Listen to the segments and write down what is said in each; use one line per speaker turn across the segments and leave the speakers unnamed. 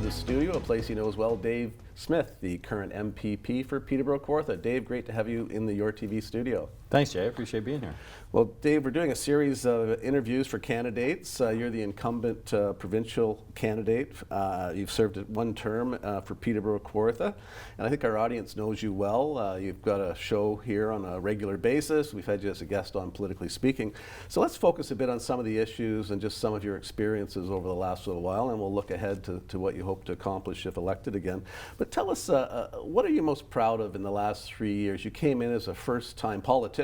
the studio, a place you know as well, Dave Smith, the current MPP for Peterborough-Kawartha. Dave, great to have you in the Your TV studio.
Thanks, Jay. I appreciate being here.
Well, Dave, we're doing a series of interviews for candidates. You're the incumbent provincial candidate. You've served at one term for Peterborough-Kawartha, and I think our audience knows you well. You've got a show here on a regular basis. We've had you as a guest on Politically Speaking. So let's focus a bit on some of the issues and just some of your experiences over the last little while, and we'll look ahead to what you hope to accomplish if elected again. But tell us, what are you most proud of in the last 3 years? You came in as a first-time politician,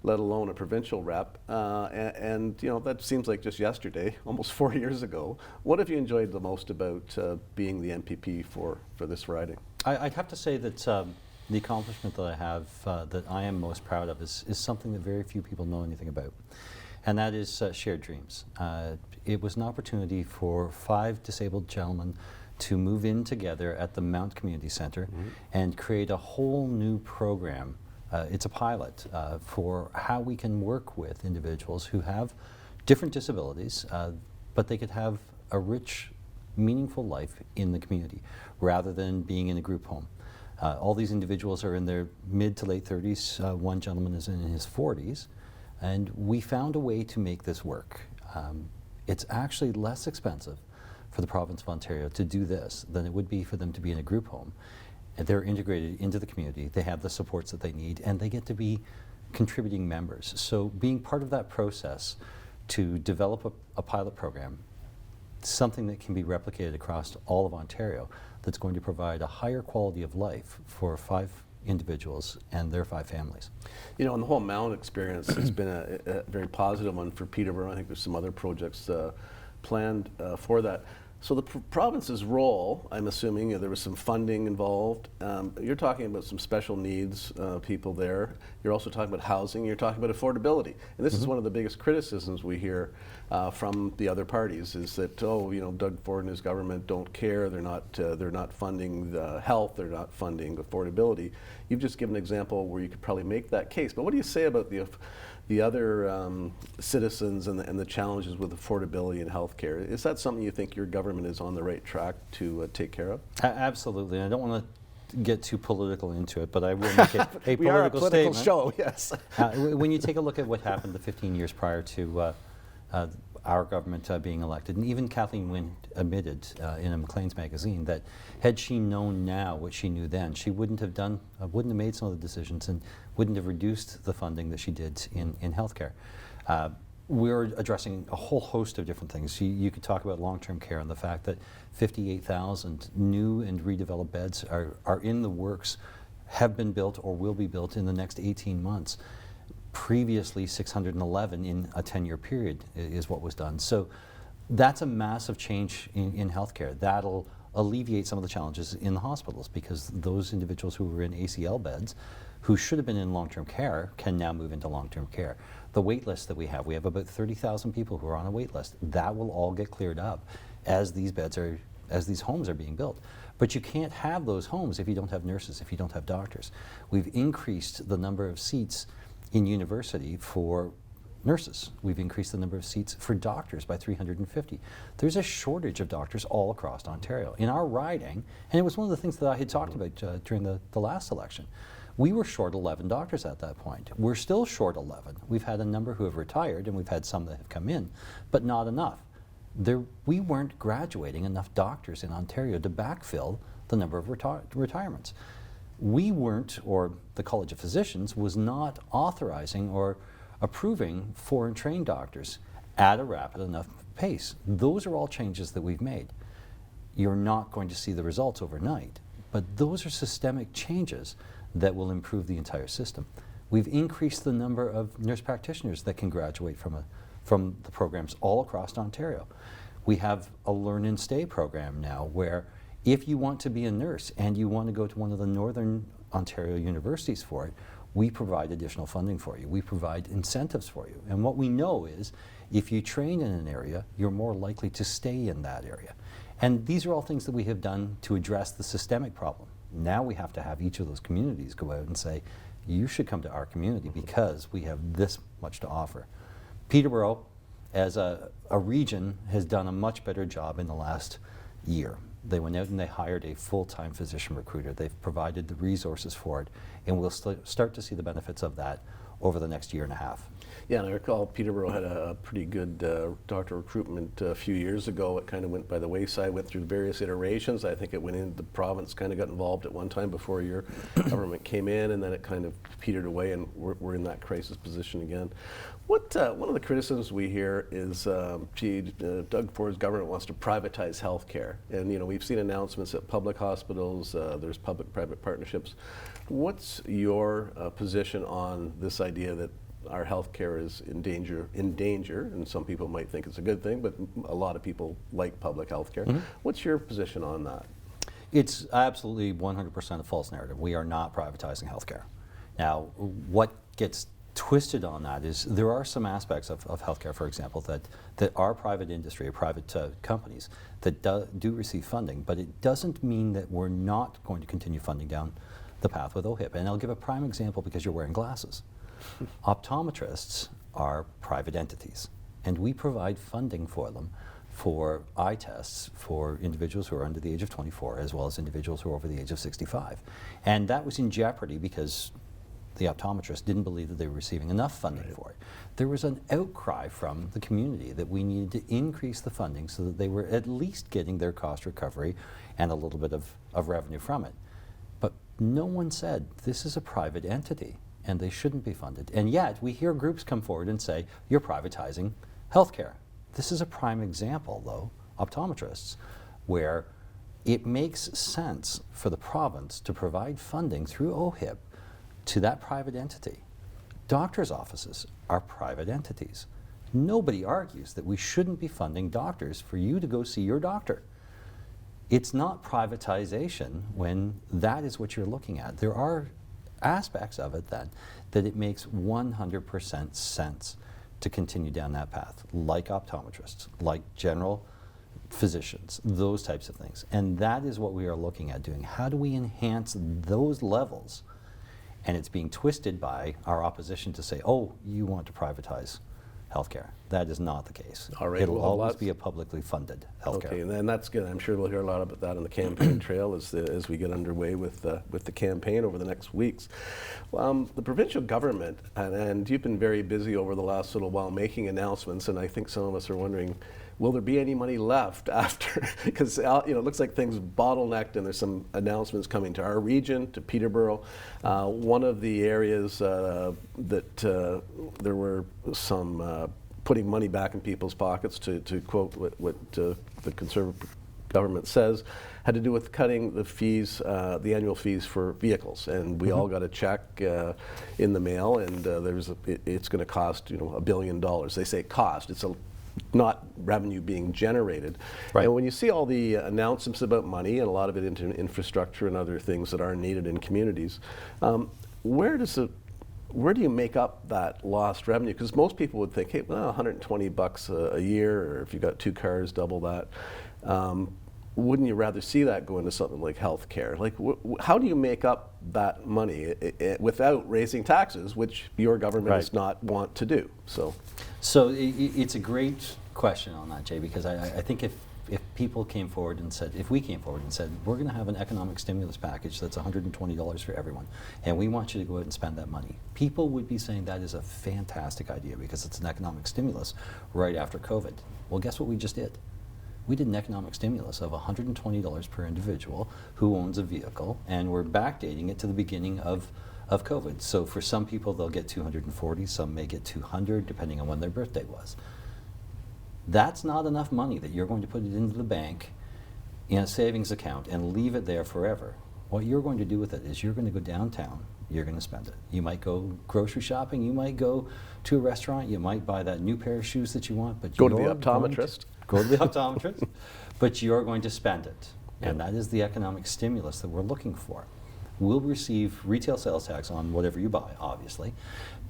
let alone a provincial rep, and you know, that seems like just yesterday, almost 4 years ago. What have you enjoyed the most about being the MPP for this riding?
I'd have to say that the accomplishment that I have, that I am most proud of, is something that very few people know anything about, and that is shared dreams. It was an opportunity for 5 disabled gentlemen to move in together at the Mount Community Centre and create a whole new program. It's a pilot for how we can work with individuals who have different disabilities, but they could have a rich, meaningful life in the community rather than being in a group home. All these individuals are in their mid to late 30s. One gentleman is in his 40s, and we found a way to make this work. It's actually less expensive for the province of Ontario to do this than it would be for them to be in a group home. They're integrated into the community, they have the supports that they need, and they get to be contributing members. So being part of that process to develop a pilot program, something that can be replicated across all of Ontario, that's going to provide a higher quality of life for 5 individuals and their 5 families.
You know, and the whole Mount experience has been a very positive one for Peterborough. I think there's some other projects planned for that. So the province's role, I'm assuming there was some funding involved. You're talking about some special needs people there. You're also talking about housing. You're talking about affordability. And this is one of the biggest criticisms we hear from the other parties, is that, oh, you know, Doug Ford and his government don't care. They're not funding the health. They're not funding affordability. You've just given an example where you could probably make that case. But what do you say about the other citizens and the challenges with affordability and healthcare? Is that something you think your government is on the right track to take care of?
Absolutely. I don't want to get too political into it, but I will make it a
we are a political
statement.
show, yes.
When you take a look at what happened the 15 years prior to our government being elected, and even Kathleen Wynne admitted in a Maclean's magazine that had she known now what she knew then, she wouldn't have made some of the decisions and wouldn't have reduced the funding that she did in healthcare. We're addressing a whole host of different things. You could talk about long-term care and the fact that 58,000 new and redeveloped beds are in the works, have been built or will be built in the next 18 months. Previously, 611 in a 10-year period is what was done. So that's a massive change in healthcare. That'll alleviate some of the challenges in the hospitals, because those individuals who were in ACL beds, who should have been in long-term care, can now move into long-term care. The wait list that we have about 30,000 people who are on a wait list. That will all get cleared up as these homes are being built. But you can't have those homes if you don't have nurses, if you don't have doctors. We've increased the number of seats in university for nurses. We've increased the number of seats for doctors by 350. There's a shortage of doctors all across Ontario. In our riding, and it was one of the things that I had talked about during the last election, we were short 11 doctors at that point. We're still short 11. We've had a number who have retired, and we've had some that have come in, but not enough. We weren't graduating enough doctors in Ontario to backfill the number of retirements. We weren't, or the College of Physicians was not authorizing or approving foreign trained doctors at a rapid enough pace. Those are all changes that we've made. You're not going to see the results overnight, but those are systemic changes that will improve the entire system. We've increased the number of nurse practitioners that can graduate from the programs all across Ontario. We have a Learn and Stay program now, where if you want to be a nurse and you want to go to one of the Northern Ontario universities for it, we provide additional funding for you. We provide incentives for you. And what we know is, if you train in an area, you're more likely to stay in that area. And these are all things that we have done to address the systemic problem. Now we have to have each of those communities go out and say, you should come to our community because we have this much to offer. Peterborough, as a region, has done a much better job in the last year. They went out and they hired a full-time physician recruiter. They've provided the resources for it, and we'll start to see the benefits of that over the next year and a half.
Yeah, and I recall Peterborough had a pretty good doctor recruitment a few years ago. It kind of went by the wayside, went through various iterations. I think it went in, the province kind of got involved at one time before your government came in, and then it kind of petered away, and we're in that crisis position again. One of the criticisms we hear is, Doug Ford's government wants to privatize healthcare, and we've seen announcements at public hospitals. There's public-private partnerships. What's your position on this idea that our healthcare is in danger, and some people might think it's a good thing, but a lot of people like public healthcare. Mm-hmm. What's your position on that?
It's absolutely 100% a false narrative. We are not privatizing healthcare. Now, what gets twisted on that is there are some aspects of healthcare, for example, that are private industry or private companies that do receive funding, but it doesn't mean that we're not going to continue funding down the path with OHIP. And I'll give a prime example because you're wearing glasses. Optometrists are private entities, and we provide funding for them for eye tests for individuals who are under the age of 24, as well as individuals who are over the age of 65. And that was in jeopardy because the optometrists didn't believe that they were receiving enough funding for it. There was an outcry from the community that we needed to increase the funding so that they were at least getting their cost recovery and a little bit of revenue from it. But no one said, this is a private entity and they shouldn't be funded. And yet, we hear groups come forward and say, you're privatizing healthcare. This is a prime example, though, optometrists, where it makes sense for the province to provide funding through OHIP to that private entity. Doctors' offices are private entities. Nobody argues that we shouldn't be funding doctors for you to go see your doctor. It's not privatization when that is what you're looking at. There are aspects of it then that it makes 100% sense to continue down that path, like optometrists, like general physicians, those types of things. And that is what we are looking at doing. How do we enhance those levels? And it's being twisted by our opposition to say, oh, you want to privatize healthcare. That is not the case.
All right,
It'll always be a publicly funded healthcare.
Okay, and that's good. I'm sure we'll hear a lot about that on the campaign trail as we get underway with the campaign over the next weeks. The provincial government, and you've been very busy over the last little while making announcements, and I think some of us are wondering, will there be any money left after? Because it looks like things bottlenecked, and there's some announcements coming to our region, to Peterborough. One of the areas that there were some putting money back in people's pockets, to quote what the Conservative government says, had to do with cutting the fees, the annual fees for vehicles, and we all got a check in the mail, and it's going to cost $1 billion. They say cost. It's not revenue being generated. Right. And when you see all the announcements about money, and a lot of it into infrastructure and other things that are needed in communities, where do you make up that lost revenue? Because most people would think, hey, well, $120 a year, or if you've got 2 cars, double that. Wouldn't you rather see that go into something like healthcare? Like, how do you make up that money without raising taxes, which your government does not want to do? So
it's a great question on that, Jay, because I think if people came forward and said, if we came forward and said, we're going to have an economic stimulus package that's $120 for everyone, and we want you to go out and spend that money, people would be saying that is a fantastic idea because it's an economic stimulus right after COVID. Well, guess what we just did? We did an economic stimulus of $120 per individual who owns a vehicle, and we're backdating it to the beginning of COVID. So for some people, they'll get $240, some may get $200, depending on when their birthday was. That's not enough money that you're going to put it into the bank in a savings account and leave it there forever. What you're going to do with it is you're going to go downtown, you're going to spend it. You might go grocery shopping, you might go to a restaurant, you might buy that new pair of shoes that you want, but
go to the optometrist.
Go to the optometrist, but you're going to spend it. And that is the economic stimulus that we're looking for. We'll receive retail sales tax on whatever you buy, obviously,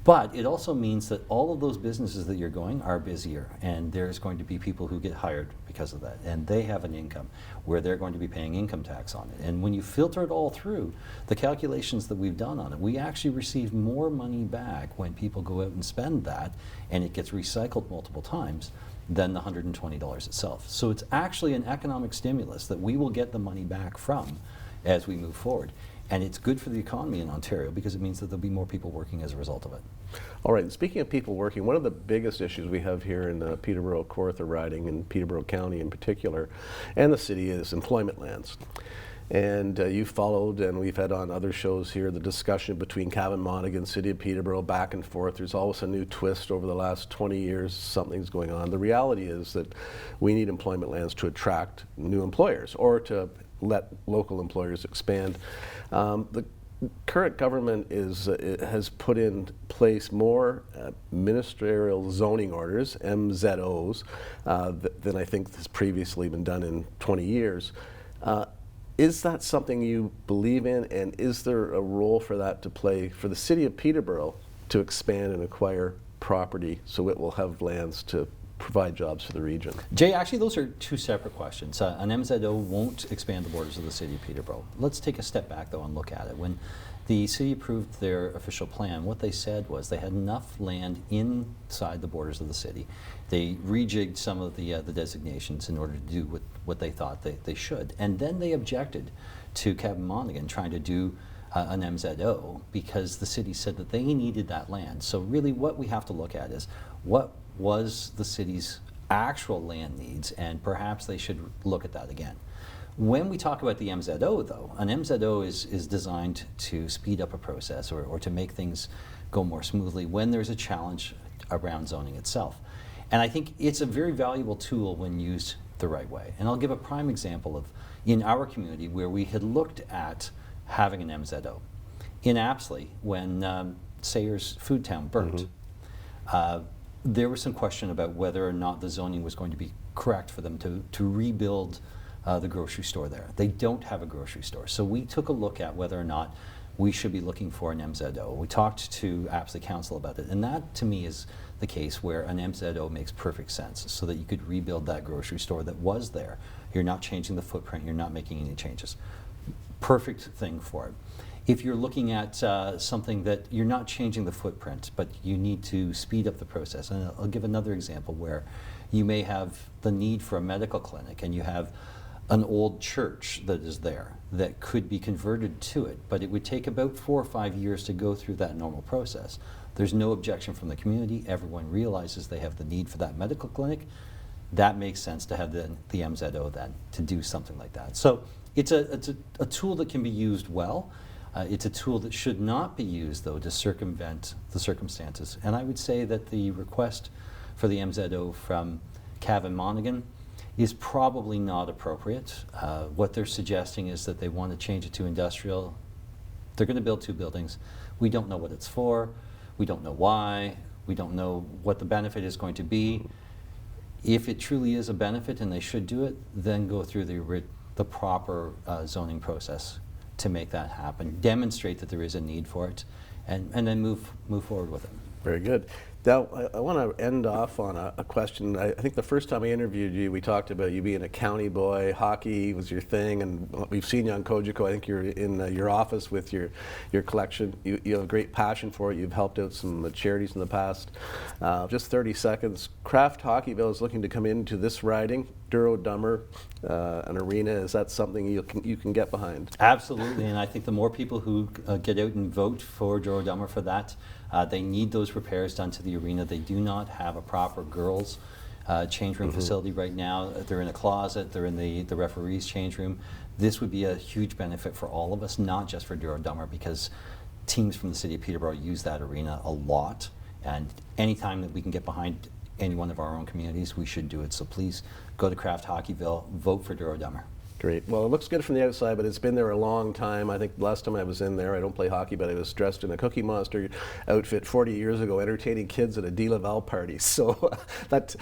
But it also means that all of those businesses that you're going are busier, and there's going to be people who get hired because of that, and they have an income where they're going to be paying income tax on it. And when you filter it all through, the calculations that we've done on it, we actually receive more money back when people go out and spend that, and it gets recycled multiple times, than the $120 itself. So it's actually an economic stimulus that we will get the money back from as we move forward. And it's good for the economy in Ontario because it means that there'll be more people working as a result of it.
All right, and speaking of people working, one of the biggest issues we have here in the Peterborough-Kawartha riding, in Peterborough County in particular, and the city, is employment lands. And you've followed, and we've had on other shows here, the discussion between Cavan Monaghan, City of Peterborough, back and forth. There's always a new twist over the last 20 years, something's going on. The reality is that we need employment lands to attract new employers or to let local employers expand. The current government has put in place more ministerial zoning orders, MZOs, than I think has previously been done in 20 years. Is that something you believe in, and is there a role for that to play for the City of Peterborough to expand and acquire property so it will have lands to provide jobs for the region?
Jay, actually those are two separate questions. An MZO won't expand the borders of the City of Peterborough. Let's take a step back though and look at it. When the city approved their official plan, what they said was they had enough land inside the borders of the city. They rejigged some of the designations in order to do what they thought they should. And then they objected to Cavan Monaghan trying to do an MZO because the city said that they needed that land. So really what we have to look at is what was the city's actual land needs, and perhaps they should look at that again. When we talk about the MZO though, an MZO is designed to speed up a process or to make things go more smoothly when there's a challenge around zoning itself. And I think it's a very valuable tool when used the right way. And I'll give a prime example of in our community where we had looked at having an MZO. In Apsley, when Sayers Food Town burnt, there was some question about whether or not the zoning was going to be correct for them to rebuild the grocery store there. They don't have a grocery store. So we took a look at whether or not we should be looking for an MZO. We talked to Apsley Council about it, and that to me is the case where an MZO makes perfect sense so that you could rebuild that grocery store that was there. You're not changing the footprint, you're not making any changes. Perfect thing for it. If you're looking at something that you're not changing the footprint, but you need to speed up the process, and I'll give another example where you may have the need for a medical clinic and you have an old church that is there that could be converted to it, but it would take about 4 or 5 years to go through that normal process. There's no objection from the community. Everyone realizes they have the need for that medical clinic. That makes sense to have the MZO then to do something like that. So it's a tool that can be used well. It's a tool that should not be used, though, to circumvent the circumstances. And I would say that the request for the MZO from Cavan Monaghan is probably not appropriate. What they're suggesting is that they want to change it to industrial. They're going to build 2 buildings. We don't know what it's for. We don't know why. We don't know what the benefit is going to be. If it truly is a benefit and they should do it, then go through the proper zoning process to make that happen. Demonstrate that there is a need for it, and then move forward with it.
Very good. Now, I want to end off on a question. I think the first time I interviewed you, we talked about you being a county boy. Hockey was your thing, and we've seen you on Kojiko. I think you're in your office with your collection. You have a great passion for it. You've helped out some charities in the past. Just 30 seconds. Kraft Hockeyville is looking to come into this riding. Duro Dummer, an arena. Is that something you can get behind?
Absolutely, and I think the more people who get out and vote for Duro Dummer for that, they need those repairs done to the arena. They do not have a proper girls' change room facility right now. They're in a closet. They're in the referee's change room. This would be a huge benefit for all of us, not just for Duro Dummer, because teams from the City of Peterborough use that arena a lot, and anytime that we can get behind any one of our own communities, we should do it. So please go to Kraft Hockeyville, vote for Duro Dummer.
Great. Well, it looks good from the outside, but it's been there a long time. I think last time I was in there, I don't play hockey, but I was dressed in a Cookie Monster outfit 40 years ago, entertaining kids at a De La Val party. So that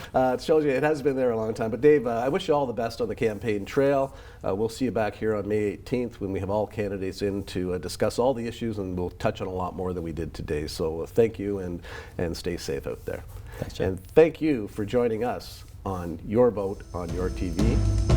shows you it has been there a long time. But Dave, I wish you all the best on the campaign trail. We'll see you back here on May 18th when we have all candidates in to discuss all the issues, and we'll touch on a lot more than we did today. So thank you, and stay safe out there.
Thanks, Jeff.
And thank you for joining us on Your Vote on Your TV.